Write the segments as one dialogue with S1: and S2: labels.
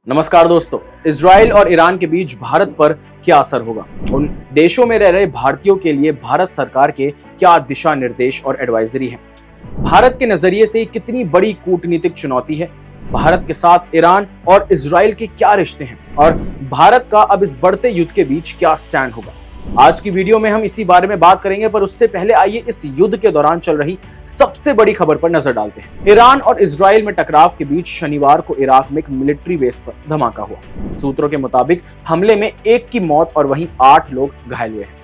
S1: नमस्कार दोस्तों। इजराइल और ईरान के बीच भारत पर क्या असर होगा? उन देशों में रह रहे भारतीयों के लिए भारत सरकार के क्या दिशा निर्देश और एडवाइजरी है? भारत के नजरिए से कितनी बड़ी कूटनीतिक चुनौती है? भारत के साथ ईरान और इजराइल के क्या रिश्ते हैं और भारत का अब इस बढ़ते युद्ध के बीच क्या स्टैंड होगा? आज की वीडियो में हम इसी बारे में बात करेंगे, पर उससे पहले आइए इस युद्ध के दौरान चल रही सबसे बड़ी खबर पर नजर डालते हैं। ईरान और इजराइल में टकराव के बीच शनिवार को इराक में एक मिलिट्री बेस पर धमाका हुआ। सूत्रों के मुताबिक हमले में एक की मौत और वहीं 8 लोग घायल हुए हैं।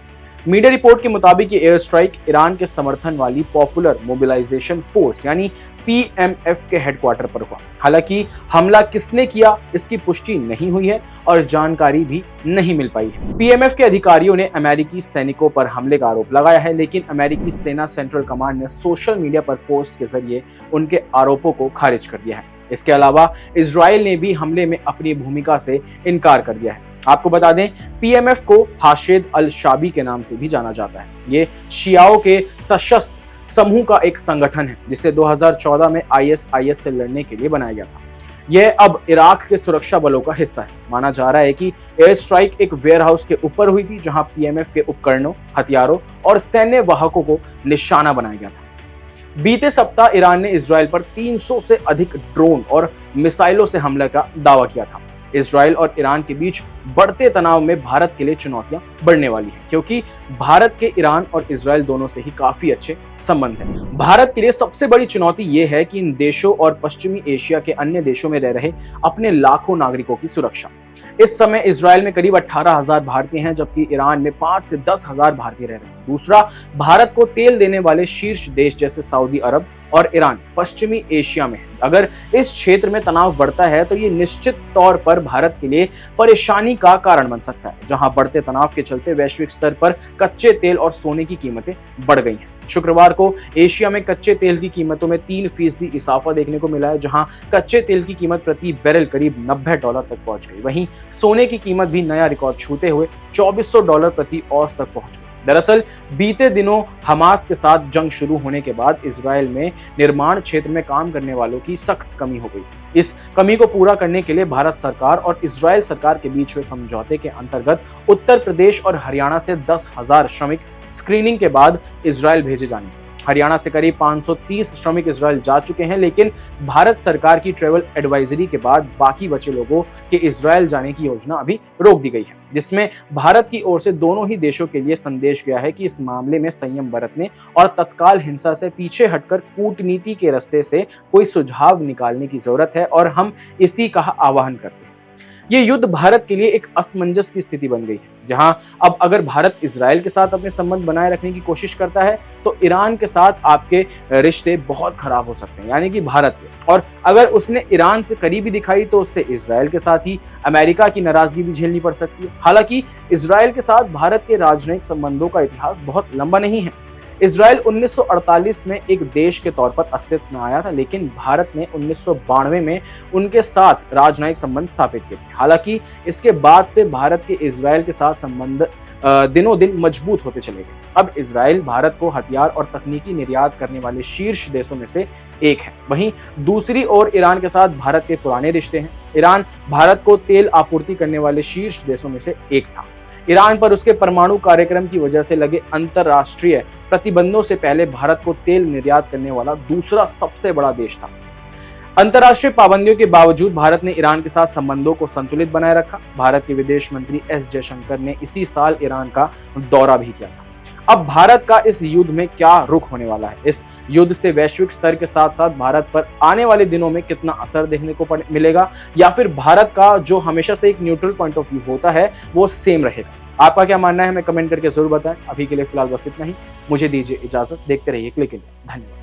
S1: मीडिया रिपोर्ट के मुताबिक ये एयर स्ट्राइक ईरान के समर्थन वाली पॉपुलर मोबिलाइजेशन फोर्स यानी पीएमएफ के हेडक्वार्टर पर हुआ। हालांकि हमला किसने किया इसकी पुष्टि नहीं हुई है और जानकारी भी नहीं मिल पाई है। पीएमएफ के अधिकारियों ने अमेरिकी सैनिकों पर हमले का आरोप लगाया है, लेकिन अमेरिकी सेना सेंट्रल कमांड ने सोशल मीडिया पर पोस्ट के जरिए उनके आरोपों को खारिज कर दिया है। इसके अलावा इजराइल ने भी हमले में अपनी भूमिका से इनकार कर दिया है। आपको बता दें, पीएमएफ को हाशिद अल शाबी के नाम से भी जाना जाता है। ये शियाओं के सशस्त्र समूह का एक संगठन है जिसे 2014 में आईएसआईएस से लड़ने के लिए बनाया गया था। यह अब इराक के सुरक्षा बलों का हिस्सा है। माना जा रहा है कि एयर स्ट्राइक एक वेयरहाउस के ऊपर हुई थी जहां पीएमएफ के उपकरणों, हथियारों और सैन्य वाहकों को निशाना बनाया गया था। बीते सप्ताह ईरान ने इजराइल पर 300 से अधिक ड्रोन और मिसाइलों से हमले का दावा किया था। इजराइल और ईरान के बीच बढ़ते तनाव में भारत के लिए चुनौतियां बढ़ने वाली हैं, क्योंकि भारत के ईरान और इजराइल दोनों से ही काफी अच्छे संबंध हैं। भारत के लिए सबसे बड़ी चुनौती ये है कि इन देशों और पश्चिमी एशिया के अन्य देशों में रह रहे अपने लाखों नागरिकों की सुरक्षा। इस समय इजराइल में करीब 18,000 भारतीय हैं, जबकि ईरान में 5 से 10,000 भारतीय रह रहे हैं। दूसरा, भारत को तेल देने वाले शीर्ष देश जैसे सऊदी अरब और ईरान पश्चिमी एशिया में है। अगर इस क्षेत्र में तनाव बढ़ता है तो ये निश्चित तौर पर भारत के लिए परेशानी का कारण बन सकता है, जहां बढ़ते तनाव के चलते वैश्विक स्तर पर कच्चे तेल और सोने की कीमतें बढ़ गई हैं। शुक्रवार को एशिया में कच्चे तेल की कीमतों में 3% इजाफा देखने को मिला है, जहां कच्चे तेल की कीमत प्रति बैरल करीब $90 तक पहुंच गई। वहीं सोने की कीमत भी नया रिकॉर्ड छूते हुए $2400 प्रति औंस तक पहुंच गई। दरअसल बीते दिनों हमास के साथ जंग शुरू होने के बाद इजराइल में निर्माण क्षेत्र में काम करने वालों की सख्त कमी हो गई। इस कमी को पूरा करने के लिए भारत सरकार और इजराइल सरकार के बीच हुए समझौते के अंतर्गत उत्तर प्रदेश और हरियाणा से 10,000 श्रमिक स्क्रीनिंग के बाद इजराइल भेजे जाने। हरियाणा से करीब 530 श्रमिक इजराइल जा चुके हैं, लेकिन भारत सरकार की ट्रैवल एडवाइजरी के बाद बाकी बचे लोगों के इजराइल जाने की योजना अभी रोक दी गई है, जिसमें भारत की ओर से दोनों ही देशों के लिए संदेश गया है कि इस मामले में संयम बरतने और तत्काल हिंसा से पीछे हटकर कूटनीति के रास्ते से कोई सुझाव निकालने की जरूरत है और हम इसी का आह्वान करते हैं। ये युद्ध भारत के लिए एक असमंजस की स्थिति बन गई है, जहां अब अगर भारत इजराइल के साथ अपने संबंध बनाए रखने की कोशिश करता है तो ईरान के साथ आपके रिश्ते बहुत खराब हो सकते हैं, यानी कि भारत के। और अगर उसने ईरान से करीबी दिखाई तो उससे इजराइल के साथ ही अमेरिका की नाराजगी भी झेलनी पड़ सकती है। हालांकि इजराइल के साथ भारत के राजनयिक संबंधों का इतिहास बहुत लंबा नहीं है। इजराइल 1948 में एक देश के तौर पर अस्तित्व में आया था, लेकिन भारत ने 1992 में उनके साथ राजनयिक संबंध स्थापित किए। हालांकि इसके बाद से भारत के इजराइल के साथ संबंध दिनों दिन मजबूत होते चले गए। अब इजराइल भारत को हथियार और तकनीकी निर्यात करने वाले शीर्ष देशों में से एक है। वहीं दूसरी ओर ईरान के साथ भारत के पुराने रिश्ते हैं। ईरान भारत को तेल आपूर्ति करने वाले शीर्ष देशों में से एक था। ईरान पर उसके परमाणु कार्यक्रम की वजह से लगे अंतरराष्ट्रीय प्रतिबंधों से पहले भारत को तेल निर्यात करने वाला दूसरा सबसे बड़ा देश था। अंतरराष्ट्रीय पाबंदियों के बावजूद भारत ने ईरान के साथ संबंधों को संतुलित बनाए रखा। भारत के विदेश मंत्री एस जयशंकर ने इसी साल ईरान का दौरा भी किया था। अब भारत का इस युद्ध में क्या रुख होने वाला है? इस युद्ध से वैश्विक स्तर के साथ साथ भारत पर आने वाले दिनों में कितना असर देखने को मिलेगा, या फिर भारत का जो हमेशा से एक न्यूट्रल पॉइंट ऑफ व्यू होता है वो सेम रहेगा? आपका क्या मानना है हमें कमेंट करके जरूर बताएं। अभी के लिए फिलहाल बस इतना ही। मुझे दीजिए इजाजत। देखते रहिए क्लिक इंडिया। धन्यवाद।